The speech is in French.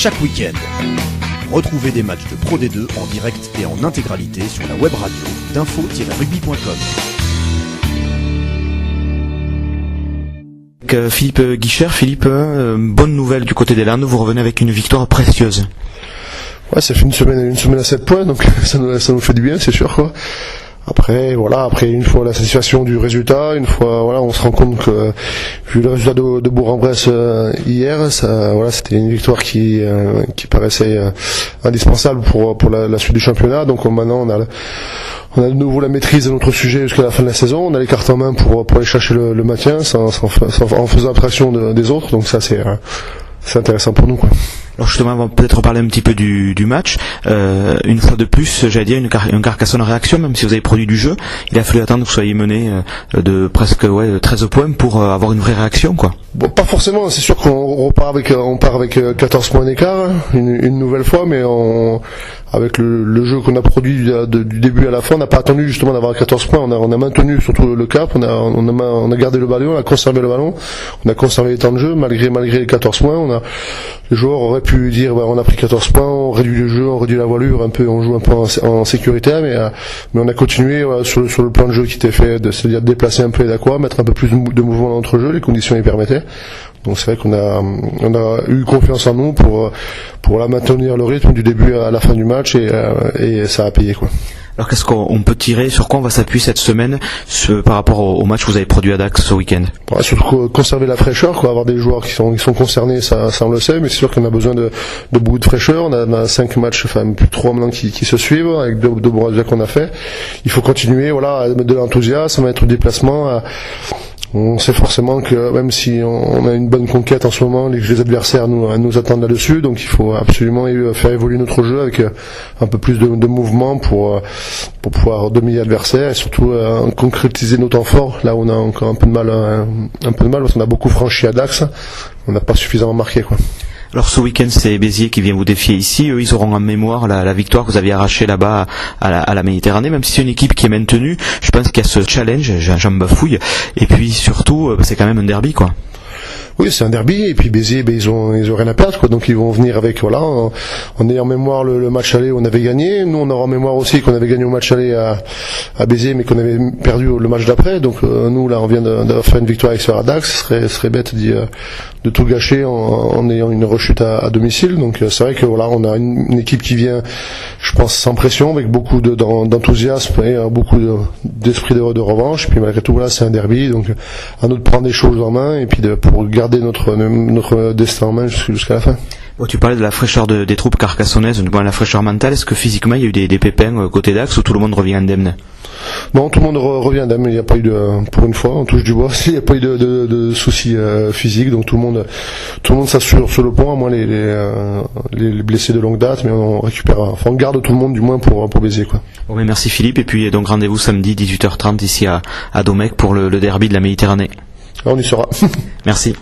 chaque week-end. Retrouvez des matchs de Pro D2 en direct et en intégralité sur la web radio d'info-rugby.com. Philippe Guichard, bonne nouvelle du côté des Landes, vous revenez avec une victoire précieuse. Ouais, ça fait une semaine à 7 points, donc ça nous fait du bien, c'est sûr, quoi. Après, une fois la satisfaction du résultat, une fois, on se rend compte que, vu le résultat de Bourg-en-Bresse hier, c'était une victoire qui paraissait indispensable pour la suite du championnat. Donc maintenant, on a de nouveau la maîtrise de notre sujet jusqu'à la fin de la saison. On a les cartes en main pour aller chercher le maintien, en faisant abstraction des autres. Donc ça, c'est intéressant pour nous, quoi. Alors justement, on va peut-être parler un petit peu du match. Une fois de plus, j'allais dire un Carcassonne en réaction, même si vous avez produit du jeu. Il a fallu attendre que vous soyez mené de presque 13 points pour avoir une vraie réaction, quoi. Bon, pas forcément, c'est sûr qu'on part avec 14 points d'écart, une nouvelle fois, mais avec le jeu qu'on a produit du début à la fin, on n'a pas attendu justement d'avoir 14 points, on a maintenu surtout le cap, on a gardé le ballon, on a conservé le ballon, on a conservé les temps de jeu, malgré les 14 points, les joueurs auraient pu dire, on a pris 14 points, on réduit le jeu, on réduit la voilure, on joue un peu en sécurité, mais on a continué sur le plan de jeu qui était fait, c'est-à-dire de déplacer un peu les Dacois, mettre un peu plus de mouvement dans notre jeu, les conditions y permettaient. Donc c'est vrai qu'on a eu confiance en nous pour maintenir le rythme du début à la fin du match et ça a payé, quoi. Alors qu'est-ce qu'on peut tirer, sur quoi on va s'appuyer cette semaine par rapport au match que vous avez produit à Dax ce week-end? Surtout conserver la fraîcheur, quoi, avoir des joueurs qui sont concernés, ça on le sait, mais c'est sûr qu'on a besoin de beaucoup de fraîcheur. On a 5 matchs, plus de 3 maintenant qui se suivent, avec deux bons résultats qu'on a fait. Il faut continuer, à mettre de l'enthousiasme, à mettre au déplacement, on sait forcément que même si on a une bonne conquête en ce moment, les adversaires nous attendent là-dessus, donc il faut absolument faire évoluer notre jeu avec un peu plus de mouvement pour pouvoir dominer l'adversaire et surtout concrétiser nos temps forts. Là où on a encore un peu de mal parce qu'on a beaucoup franchi à Dax, on n'a pas suffisamment marqué, quoi. Alors ce week-end, c'est Béziers qui vient vous défier ici. Eux, ils auront en mémoire la victoire que vous aviez arrachée là-bas à la Méditerranée. Même si c'est une équipe qui est maintenue, je pense qu'il y a ce challenge, j'en bafouille. Et puis surtout, c'est quand même un derby, quoi. Oui, c'est un derby, et puis Béziers, ils ont rien à perdre, quoi. Donc ils vont venir avec, on est en mémoire le match aller où on avait gagné. Nous, on aura en mémoire aussi qu'on avait gagné au match aller à Béziers, mais qu'on avait perdu le match d'après. Donc nous, là, on vient de faire une victoire avec ce Dax. Ce serait bête de tout gâcher en ayant une rechute à domicile. Donc c'est vrai que on a une équipe qui vient, je pense, sans pression, avec beaucoup d'enthousiasme et beaucoup d'esprit de revanche. Puis malgré tout, c'est un derby, donc à nous de prendre les choses en main et puis pour garder notre destin en main jusqu'à la fin. Bon, tu parlais de la fraîcheur des troupes carcassonnaises, la fraîcheur mentale. Est-ce que physiquement il y a eu des pépins côté Dax ou tout le monde revient indemne? Non, tout le monde revient indemne. Il n'y a pas eu pour une fois, on touche du bois, il n'y a pas eu de soucis physiques, donc tout le monde s'assure sur le pont, à moins les blessés de longue date, mais on garde tout le monde du moins pour Béziers, quoi. Bon, mais merci Philippe, et puis donc rendez-vous samedi 18h30 ici à Domecq pour le derby de la Méditerranée. On y sera. Merci.